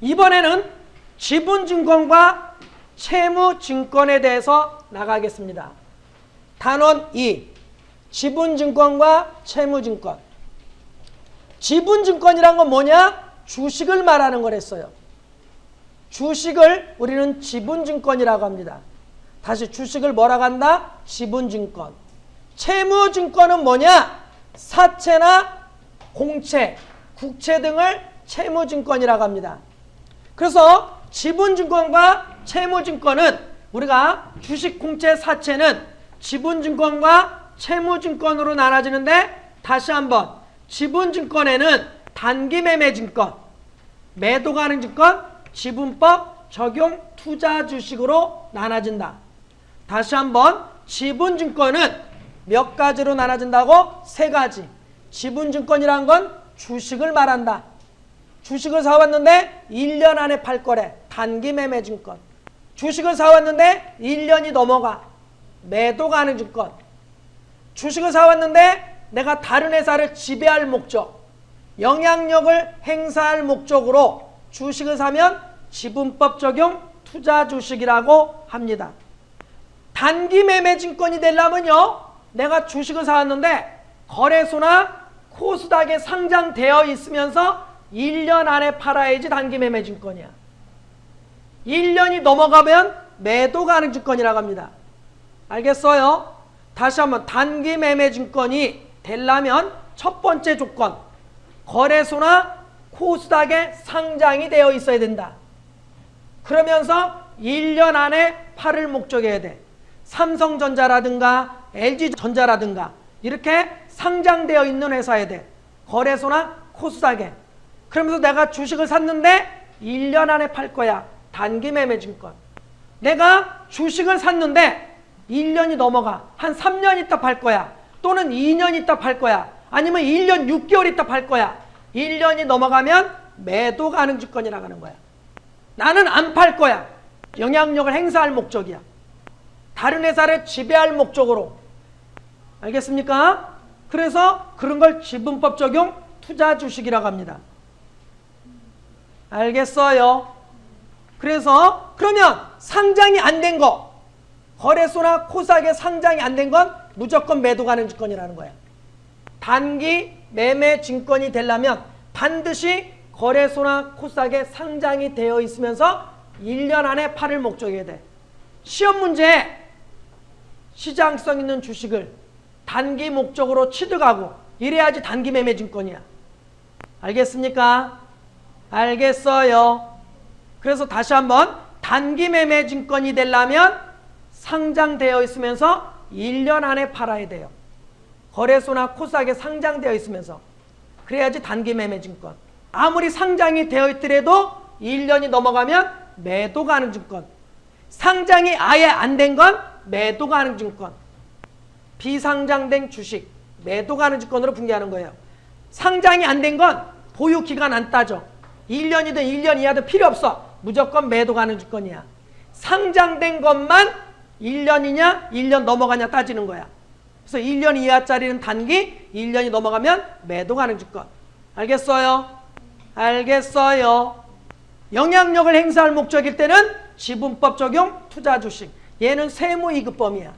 이번에는 지분증권과 채무증권에 대해서 나가겠습니다. 단원 2. 지분증권과 채무증권. 지분증권이란 건 뭐냐? 주식을 말하는 거랬어요. 주식을 우리는 지분증권이라고 합니다. 다시 주식을 뭐라고 한다? 지분증권. 채무증권은 뭐냐? 사채나 공채, 국채 등을 채무증권이라고 합니다. 그래서 지분증권과 채무증권은 우리가 주식, 공채, 사채는 지분증권과 채무증권으로 나눠지는데, 다시 한번 지분증권에는 단기매매증권, 매도 가능 증권, 지분법 적용 투자주식으로 나눠진다. 다시 한번 지분증권은 몇 가지로 나눠진다고? 3가지. 지분증권이란 건 주식을 말한다. 주식을 사왔는데 1년 안에 팔 거래. 단기매매증권. 주식을 사왔는데 1년이 넘어가. 매도 가능 증권. 주식을 사왔는데 내가 다른 회사를 지배할 목적, 영향력을 행사할 목적으로 주식을 사면 지분법 적용 투자주식이라고 합니다. 단기매매증권이 되려면요, 내가 주식을 사왔는데 거래소나 코스닥에 상장되어 있으면서 1년 안에 팔아야지 단기매매증권이야. 1년이 넘어가면 매도 가능 증권이라고 합니다. 알겠어요? 다시 한번 단기매매증권이 되려면 첫 번째 조건, 거래소나 코스닥에 상장이 되어 있어야 된다. 그러면서 1년 안에 팔을 목적해야 돼. 삼성전자라든가 LG전자라든가 이렇게 상장되어 있는 회사에 돼. 거래소나 코스닥에. 그러면서 내가 주식을 샀는데 1년 안에 팔 거야. 단기매매증권. 내가 주식을 샀는데 1년이 넘어가. 한 3년 있다 팔 거야. 또는 2년 있다 팔 거야. 아니면 1년 6개월 있다 팔 거야. 1년이 넘어가면 매도 가능 증권이라고 하는 거야. 나는 안 팔 거야. 영향력을 행사할 목적이야. 다른 회사를 지배할 목적으로. 알겠습니까? 그래서 그런 걸 지분법 적용 투자주식이라고 합니다. 알겠어요? 그래서 그러면 상장이 안 된 거, 거래소나 코스닥에 상장이 안 된 건 무조건 매도 가능 증권이라는 거야. 단기 매매 증권이 되려면 반드시 거래소나 코스닥에 상장이 되어 있으면서 1년 안에 팔을 목적해야 돼. 시험 문제에 시장성 있는 주식을 단기 목적으로 취득하고 이래야지 단기 매매 증권이야. 알겠습니까? 알겠어요. 그래서 다시 한번 단기 매매 증권이 되려면 상장되어 있으면서 1년 안에 팔아야 돼요. 거래소나 코스닥에 상장되어 있으면서. 그래야지 단기 매매 증권. 아무리 상장이 되어 있더라도 1년이 넘어가면 매도 가능 증권. 상장이 아예 안 된 건 매도 가능 증권. 비상장된 주식, 매도 가능 증권으로 분류하는 거예요. 상장이 안 된 건 보유 기간 안 따져. 1년이든 1년 이하든 필요 없어. 무조건 매도 가능 증권이야. 상장된 것만 1년이냐 1년 넘어가냐 따지는 거야. 그래서 1년 이하짜리는 단기, 1년이 넘어가면 매도 가능 증권. 알겠어요? 알겠어요? 영향력을 행사할 목적일 때는 지분법 적용 투자주식. 얘는 세무이급범위야.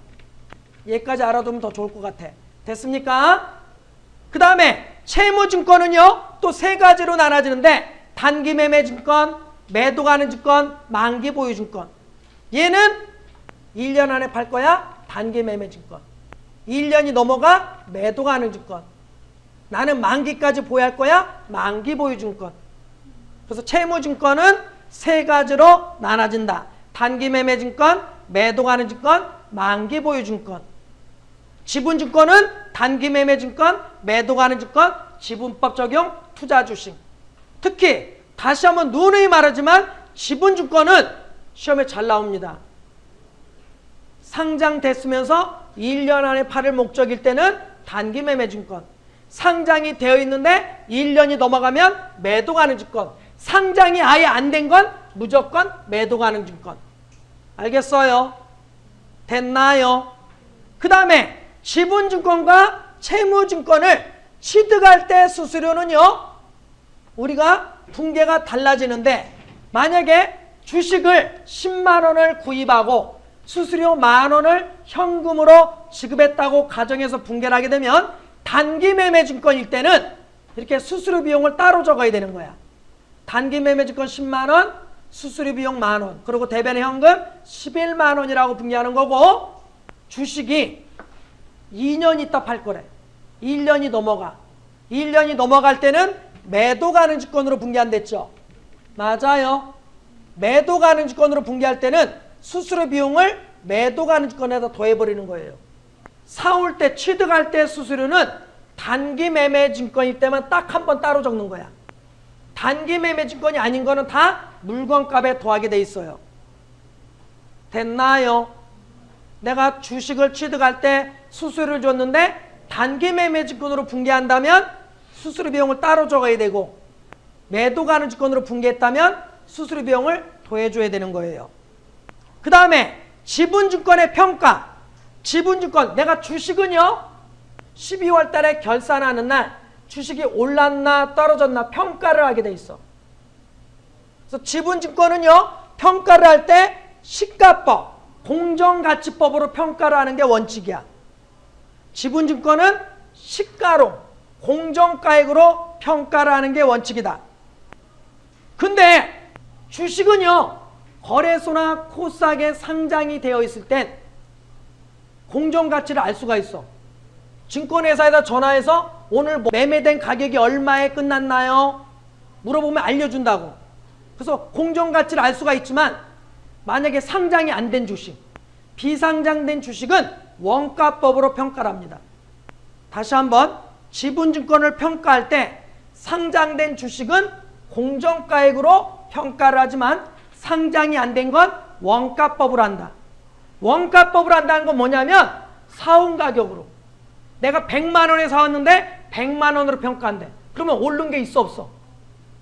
얘까지 알아두면 더 좋을 것 같아. 됐습니까? 그 다음에 채무증권은요, 또 3가지로 나눠지는데, 단기매매증권, 매도 가능 증권, 만기보유증권. 얘는 1년 안에 팔 거야. 단기매매증권. 1년이 넘어가 매도 가능 증권. 나는 만기까지 보유할 거야. 만기보유증권. 그래서 채무증권은 3가지로 나눠진다. 단기매매증권, 매도 가능 증권, 만기보유증권. 지분증권은 단기매매증권, 매도 가능 증권, 지분법 적용 투자주식. 특히 다시 한번 누누이 말하지만 지분증권은 시험에 잘 나옵니다. 상장됐으면서 1년 안에 팔을 목적일 때는 단기매매증권. 상장이 되어 있는데 1년이 넘어가면 매도 가능 증권. 상장이 아예 안 된 건 무조건 매도 가능 증권. 알겠어요? 됐나요? 그 다음에 지분증권과 채무증권을 취득할 때 수수료는요, 우리가 분계가 달라지는데 만약에 주식을 10만 원을 구입하고 수수료 10,000원을 현금으로 지급했다고 가정해서 분개를 하게 되면 단기 매매 증권일 때는 이렇게 수수료 비용을 따로 적어야 되는 거야. 단기 매매 증권 10만 원, 수수료 비용 10,000원, 그리고 대변의 현금 11만 원이라고 분개하는 거고, 주식이 2년 있다 팔 거래. 1년이 넘어가. 1년이 넘어갈 때는 매도 가능 증권으로 분개한댔죠. 맞아요. 매도 가능 증권으로 분개할 때는 수수료 비용을 매도 가능 증권에다 더해버리는 거예요. 사올 때, 취득할 때 수수료는 단기 매매 증권일 때만 딱 한 번 따로 적는 거야. 단기 매매 증권이 아닌 거는 다 물건값에 더하게 돼 있어요. 됐나요? 내가 주식을 취득할 때 수수료를 줬는데 단기 매매 증권으로 분개한다면 수수료 비용을 따로 적어야 되고, 매도 가능 증권으로 분개했다면 수수료 비용을 더해줘야 되는 거예요. 그 다음에 지분증권의 평가. 지분증권, 내가 주식은요 12월 달에 결산하는 날 주식이 올랐나 떨어졌나 평가를 하게 돼 있어. 그래서 지분증권은요 평가를 할 때 시가법, 공정가치법으로 평가를 하는 게 원칙이야. 지분증권은 시가로, 공정가액으로 평가를 하는 게 원칙이다. 근데 주식은요 거래소나 코스닥에 상장이 되어 있을 땐 공정가치를 알 수가 있어. 증권회사에다 전화해서 오늘 매매된 가격이 얼마에 끝났나요? 물어보면 알려준다고. 그래서 공정가치를 알 수가 있지만 만약에 상장이 안 된 주식, 비상장된 주식은 원가법으로 평가를 합니다. 다시 한번, 지분증권을 평가할 때 상장된 주식은 공정가액으로 평가를 하지만 상장이 안 된 건 원가법으로 한다. 원가법으로 한다는 건 뭐냐면 사온 가격으로. 내가 100만 원에 사왔는데 100만 원으로 평가한대. 그러면 오른 게 있어 없어?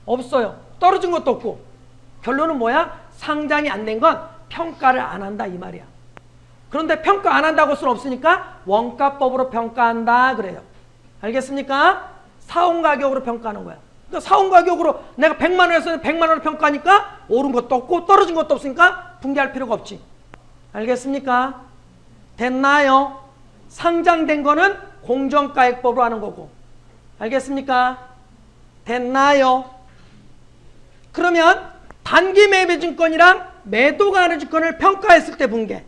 없어요. 떨어진 것도 없고. 결론은 뭐야? 상장이 안 된 건 평가를 안 한다 이 말이야. 그런데 평가 안 한다고 할 수는 없으니까 원가법으로 평가한다 그래요. 알겠습니까? 사온 가격으로 평가하는 거야. 그러니까 사온 가격으로 내가 100만 원에서 100만 원을 평가하니까 오른 것도 없고 떨어진 것도 없으니까 분개할 필요가 없지. 알겠습니까? 됐나요? 상장된 거는 공정가액법으로 하는 거고. 알겠습니까? 됐나요? 그러면 단기 매매 증권이랑 매도 가능 증권을 평가했을 때 분개.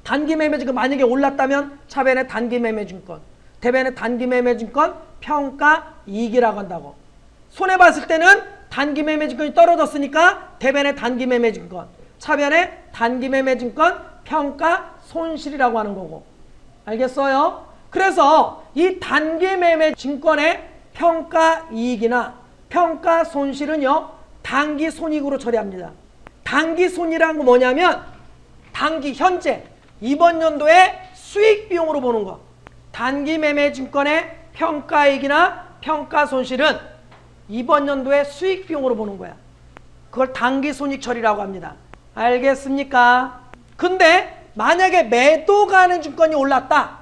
단기 매매 증권 만약에 올랐다면 차변의 단기 매매 증권, 대변의 단기 매매 증권 평가 이익이라고 한다고. 손해봤을 때는 단기 매매 증권이 떨어졌으니까 대변의 단기 매매 증권, 차변의 단기 매매 증권 평가 손실이라고 하는 거고. 알겠어요? 그래서 이 단기 매매 증권의 평가 이익이나 평가 손실은요 단기 손익으로 처리합니다. 단기 손이라는 건 뭐냐면 단기 현재 이번 연도의 수익 비용으로 보는 거. 단기 매매 증권의 평가 이익이나 평가 손실은 이번 연도의 수익 비용으로 보는 거야. 그걸 단기 손익 처리라고 합니다. 알겠습니까? 근데 만약에 매도 가능 증권이 올랐다.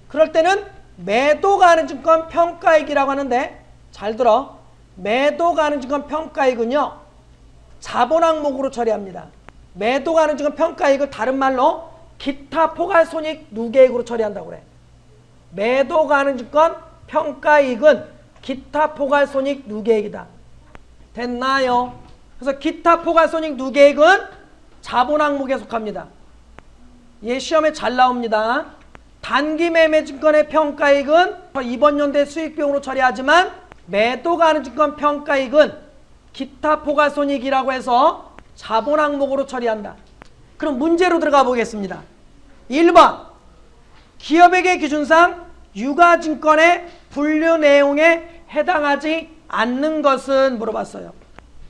그럴 때는 매도 가능 증권 평가이익이라고 하는데, 잘 들어. 매도 가능 증권 평가이익은요 자본 항목으로 처리합니다. 매도 가능 증권 평가이익을 다른 말로 기타 포괄손익 누계액으로 처리한다고 그래. 매도 가능 증권 평가이익은 기타 포괄손익 누계액이다. 됐나요? 그래서 기타 포괄손익 누계액은 자본 항목에 속합니다. 얘 시험에 잘 나옵니다. 단기 매매 증권의 평가이익은 이번 연도의 수익비용으로 처리하지만 매도 가능 증권 평가이익은 기타 포괄손익이라고 해서 자본 항목으로 처리한다. 그럼 문제로 들어가 보겠습니다. 1번 기업에게 기준상 유가증권의 분류 내용에 해당하지 않는 것은 물어봤어요.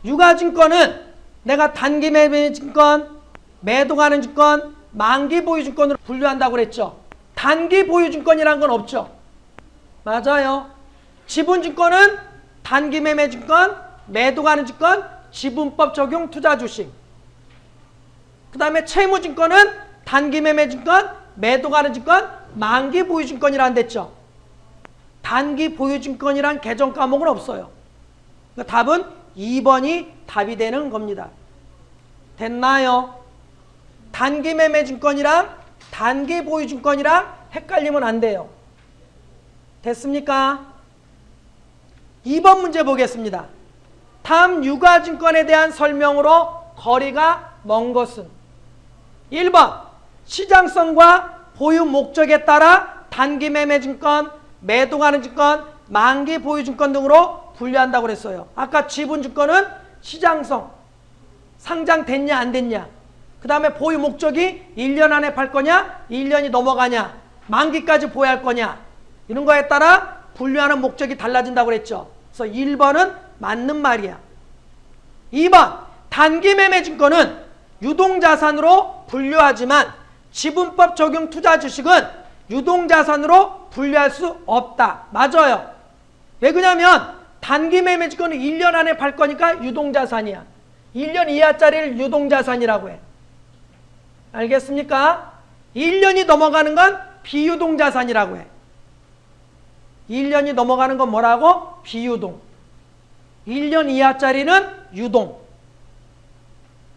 유가증권은 내가 단기 매매 증권, 매도 가능 증권, 만기 보유 증권으로 분류한다고 그랬죠. 단기 보유 증권이란 건 없죠. 맞아요. 지분증권은 단기 매매 증권, 매도 가능 증권, 지분법 적용 투자 주식. 그 다음에 채무증권은 단기 매매 증권, 매도 가능 증권, 만기 보유 증권이란 됐죠. 단기 보유 증권이란 개정 과목은 없어요. 그러니까 답은 2번이 답이 되는 겁니다. 됐나요? 단기 매매 증권이랑 단기 보유 증권이랑 헷갈리면 안 돼요. 됐습니까? 2번 문제 보겠습니다. 다음 유가증권에 대한 설명으로 거리가 먼 것은 1번 시장성과 보유 목적에 따라 단기 매매 증권, 매도 가능 증권, 만기 보유 증권 등으로 분류한다고 그랬어요. 아까 지분 증권은 시장성, 상장됐냐 안 됐냐, 그 다음에 보유 목적이 1년 안에 팔 거냐, 1년이 넘어가냐, 만기까지 보유할 거냐, 이런 거에 따라 분류하는 목적이 달라진다고 그랬죠. 그래서 1번은 맞는 말이야. 2번 단기 매매 증권은 유동자산으로 분류하지만 지분법 적용 투자 주식은 유동자산으로 분류할 수 없다. 맞아요. 왜 그러냐면 단기 매매 증권은 1년 안에 팔 거니까 유동자산이야. 1년 이하짜리를 유동자산이라고 해. 알겠습니까? 1년이 넘어가는 건 비유동자산이라고 해. 1년이 넘어가는 건 뭐라고? 비유동. 1년 이하짜리는 유동.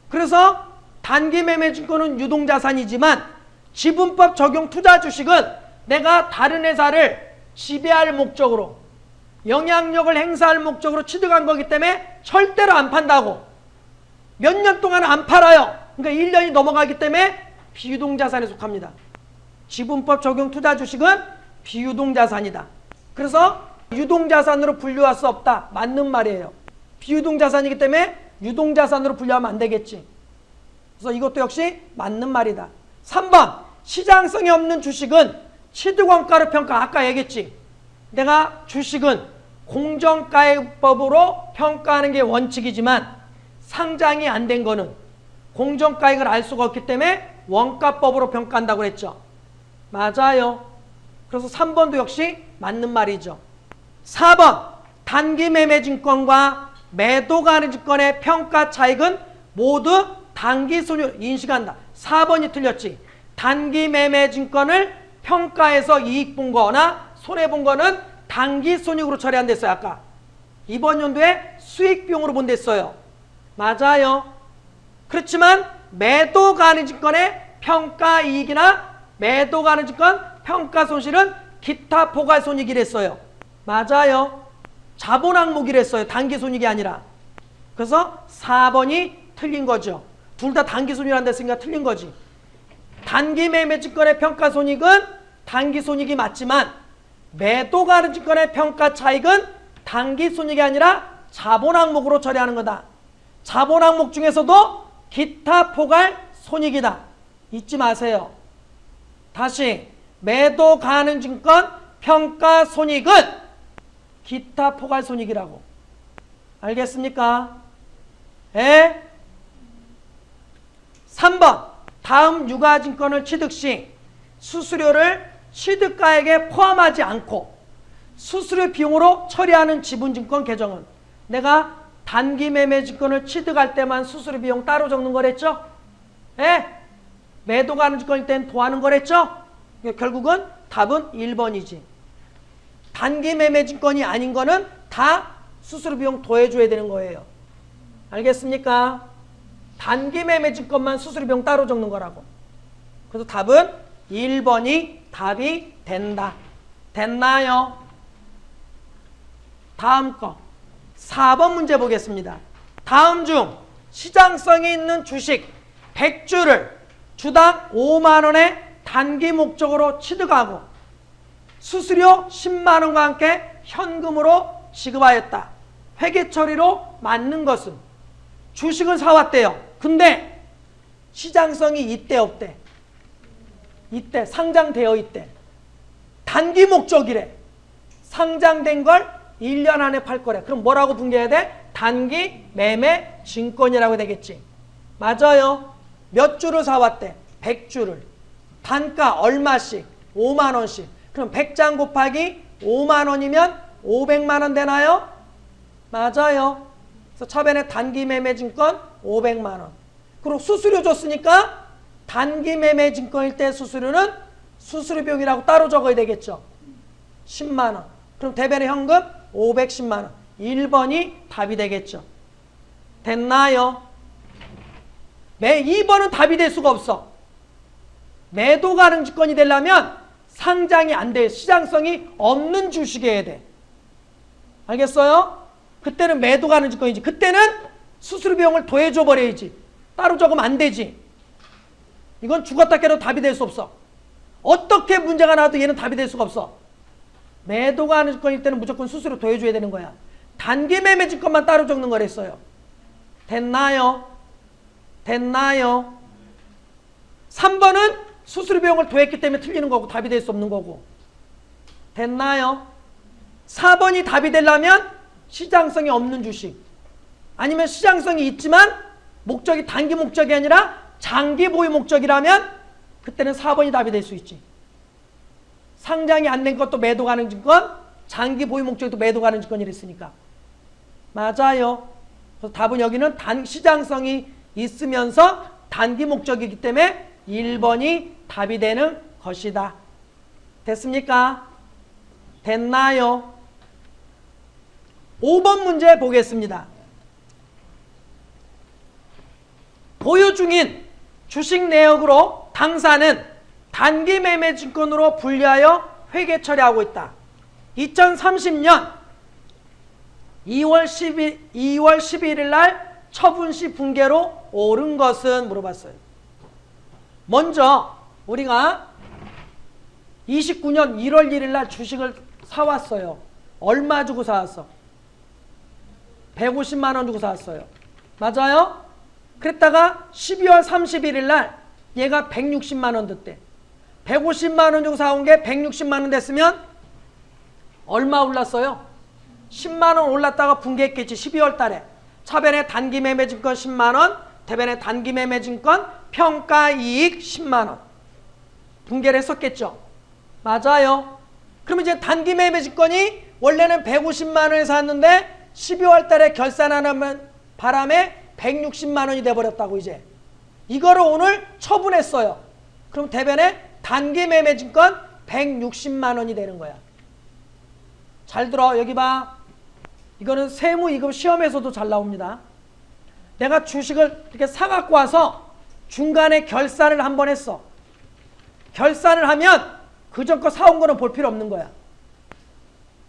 그래서 단기 매매 증권은 유동자산이지만 지분법 적용 투자 주식은 내가 다른 회사를 지배할 목적으로, 영향력을 행사할 목적으로 취득한 거기 때문에 절대로 안 판다고. 몇 년 동안 안 팔아요. 그러니까 1년이 넘어가기 때문에 비유동자산에 속합니다. 지분법 적용 투자 주식은 비유동자산이다. 그래서 유동자산으로 분류할 수 없다. 맞는 말이에요. 비유동자산이기 때문에 유동자산으로 분류하면 안 되겠지. 그래서 이것도 역시 맞는 말이다. 3번 시장성이 없는 주식은 취득원가로 평가. 아까 얘기했지. 내가 주식은 공정가액법으로 평가하는 게 원칙이지만 상장이 안 된 거는 공정가액을 알 수가 없기 때문에 원가법으로 평가한다고 그랬죠. 맞아요. 그래서 3번도 역시 맞는 말이죠. 4번 단기 매매 증권과 매도 가능 증권의 평가 차익은 모두 단기 손익 인식한다. 4번이 틀렸지. 단기 매매 증권을 평가해서 이익 본 거나 손해 본 거는 단기 손익으로 처리한댔어요. 아까 이번 연도에 수익 비용으로 본댔어요. 맞아요. 그렇지만 매도 가능 증권의 평가 이익이나 매도 가능 증권 평가 손실은 기타 포괄 손익이랬어요. 맞아요. 자본 항목이랬어요. 단기 손익이 아니라. 그래서 4번이 틀린 거죠. 둘 다 단기 손익이란다 했으니까 틀린 거지. 단기 매매 증권의 평가 손익은 단기 손익이 맞지만 매도 가능 증권의 평가 차익은 단기 손익이 아니라 자본 항목으로 처리하는 거다. 자본 항목 중에서도 기타 포괄 손익이다. 잊지 마세요. 다시 매도 가능 증권 평가 손익은 기타 포괄 손익이라고. 알겠습니까? 예? 3번 다음 유가증권을 취득 시 수수료를 취득가액에 포함하지 않고 수수료 비용으로 처리하는 지분증권 계정은 내가 단기 매매 증권을 취득할 때만 수수료 비용 따로 적는 거랬죠? 예? 매도 가능 증권일 땐 더하는 거랬죠? 결국은 답은 1번이지. 단기 매매 증권이 아닌 거는 다 수수료 비용 더해줘야 되는 거예요. 알겠습니까? 단기 매매 증권만 수수료 비용 따로 적는 거라고. 그래서 답은 1번이 답이 된다. 됐나요? 다음 거 4번 문제 보겠습니다. 다음 중 시장성이 있는 주식 100주를 주당 5만원의 단기 목적으로 취득하고 수수료 10만원과 함께 현금으로 지급하였다. 회계 처리로 맞는 것은 주식을 사왔대요. 근데 시장성이 있대 없대? 있대. 상장되어 있대. 단기 목적이래. 상장된 걸 1년 안에 팔 거래. 그럼 뭐라고 분류해야 돼? 단기 매매 증권이라고 되겠지. 맞아요. 몇 주를 사왔대? 100주를. 단가 얼마씩? 5만원씩. 그럼 100장 곱하기 5만원이면 500만원 되나요? 맞아요. 그래서 처변에 단기 매매 증권 500만원. 그리고 수수료 줬으니까 단기 매매 증권일 때 수수료는 수수료 비용이라고 따로 적어야 되겠죠. 10만원. 그럼 대변의 현금 510만원. 1번이 답이 되겠죠. 됐나요? 2번은 답이 될 수가 없어. 매도 가능 주권이 되려면 상장이 안 돼. 시장성이 없는 주식이어야 돼. 알겠어요? 그때는 매도 가능 주권이지. 그때는 수수료 비용을 더해줘 버려야지. 따로 적으면 안 되지. 이건 죽었다 깨도 답이 될 수 없어. 어떻게 문제가 나와도 얘는 답이 될 수가 없어. 매도 가능 주권일 때는 무조건 수수료 더해줘야 되는 거야. 단기 매매 주권만 따로 적는 거랬어요. 됐나요? 됐나요? 3번은 수수료 비용을 더했기 때문에 틀리는 거고 답이 될 수 없는 거고. 됐나요? 4번이 답이 되려면 시장성이 없는 주식, 아니면 시장성이 있지만 목적이 단기 목적이 아니라 장기 보유 목적이라면 그때는 4번이 답이 될 수 있지. 상장이 안 된 것도 매도 가능 증권, 장기 보유 목적도 매도 가능 증권이랬으니까. 맞아요. 그래서 답은 여기는 시장성이 있으면서 단기 목적이기 때문에 1번이 답이 되는 것이다. 됐습니까? 됐나요? 5번 문제 보겠습니다. 보유 중인 주식 내역으로 당사는 단기 매매 증권으로 분류하여 회계 처리하고 있다. 2030년 2월 11일 날 처분시 붕괴로 오른 것은 물어봤어요. 먼저 우리가 29년 1월 1일 날 주식을 사왔어요. 얼마 주고 사왔어? 150만 원 주고 사왔어요. 맞아요? 그랬다가 12월 31일 날 얘가 160만 원 됐대. 150만 원 주고 사온 게 160만 원 됐으면 얼마 올랐어요? 10만 원 올랐다가 붕괴했겠지. 12월 달에. 차변에 단기 매매 증권 10만 원, 대변에 단기 매매 증권 평가이익 10만 원. 붕괴를 했었겠죠. 맞아요. 그러면 이제 단기 매매 증권이 원래는 150만 원에 샀는데 12월 달에 결산하는 바람에 160만 원이 돼버렸다고 이제. 이거를 오늘 처분했어요. 그럼 대변에 단기 매매 증권 160만 원이 되는 거야. 잘 들어. 여기 봐. 이거는 세무 2급 시험에서도 잘 나옵니다. 내가 주식을 이렇게 사갖고 와서 중간에 결산을 한번 했어. 결산을 하면 그전 거 사온 거는 볼 필요 없는 거야.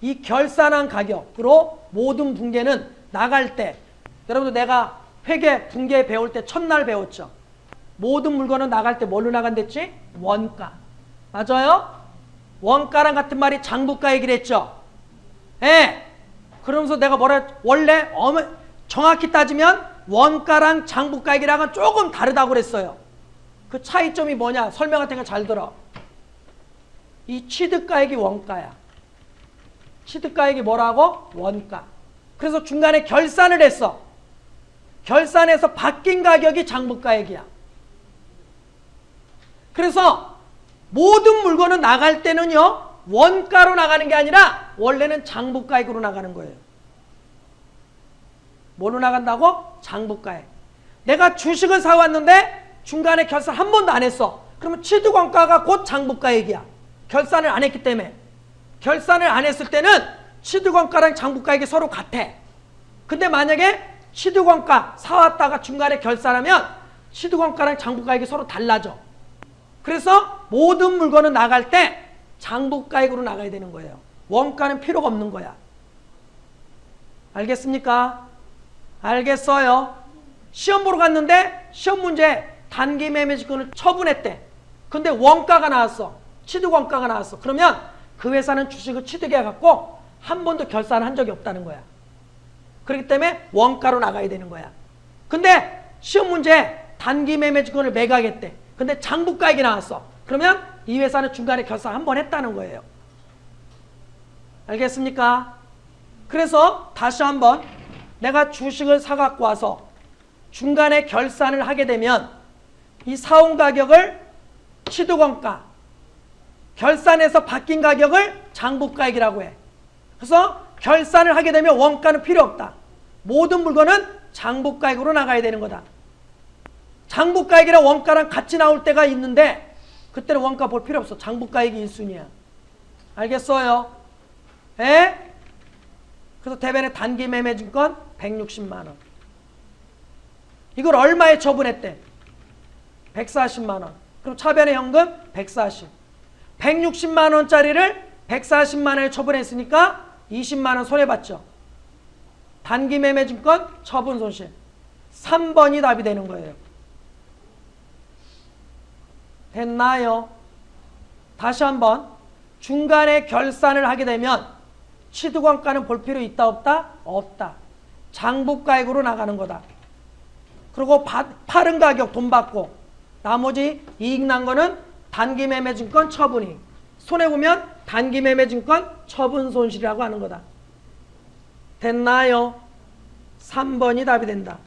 이 결산한 가격으로 모든 붕괴는 나갈 때, 여러분들 내가 회계 붕괴 배울 때 첫날 배웠죠. 모든 물건은 나갈 때 뭘로 나간댔지? 원가. 맞아요? 원가랑 같은 말이 장부가 얘기를 했죠. 예. 그러면서 내가 원래 정확히 따지면 원가랑 장부가액이랑은 조금 다르다고 그랬어요. 그 차이점이 뭐냐? 설명할 테니까 잘 들어. 이 취득가액이 원가야. 취득가액이 뭐라고? 원가. 그래서 중간에 결산을 했어. 결산해서 바뀐 가격이 장부가액이야. 그래서 모든 물건은 나갈 때는요, 원가로 나가는 게 아니라 원래는 장부가액으로 나가는 거예요. 뭐로 나간다고? 장부가액. 내가 주식을 사왔는데 중간에 결산 한 번도 안 했어. 그러면 취득원가가 곧 장부가액이야. 결산을 안 했기 때문에. 결산을 안 했을 때는 취득원가랑 장부가액이 서로 같아. 근데 만약에 취득원가 사왔다가 중간에 결산하면 취득원가랑 장부가액이 서로 달라져. 그래서 모든 물건은 나갈 때 장부가액으로 나가야 되는 거예요. 원가는 필요가 없는 거야. 알겠습니까? 알겠어요. 시험 보러 갔는데 시험 문제 단기 매매 증권을 처분했대. 근데 원가가 나왔어. 취득원가가 나왔어. 그러면 그 회사는 주식을 취득해갖고 한 번도 결산한 적이 없다는 거야. 그렇기 때문에 원가로 나가야 되는 거야. 근데 시험 문제 단기 매매 증권을 매각했대. 근데 장부가액이 나왔어. 그러면 이 회사는 중간에 결산 한 번 했다는 거예요. 알겠습니까? 그래서 다시 한번 내가 주식을 사갖고 와서 중간에 결산을 하게 되면 이 사온 가격을 취득원가, 결산해서 바뀐 가격을 장부가액이라고 해. 그래서 결산을 하게 되면 원가는 필요 없다. 모든 물건은 장부가액으로 나가야 되는 거다. 장부가액이랑 원가랑 같이 나올 때가 있는데 그때는 원가 볼 필요 없어. 장부가액이 1순위야. 알겠어요? 에? 그래서 대변에 단기 매매 증권 160만 원. 이걸 얼마에 처분했대? 140만 원. 그럼 차변의 현금 140. 160만 원짜리를 140만 원에 처분했으니까 20만 원 손해봤죠. 단기 매매 증권 처분 손실. 3번이 답이 되는 거예요. 됐나요? 다시 한번. 중간에 결산을 하게 되면 취득원가는 볼 필요 있다 없다? 없다. 장부가액으로 나가는 거다. 그리고 파른 가격 돈 받고 나머지 이익 난 거는 단기 매매 증권 처분이. 손해보면 단기 매매 증권 처분 손실이라고 하는 거다. 됐나요? 3번이 답이 된다.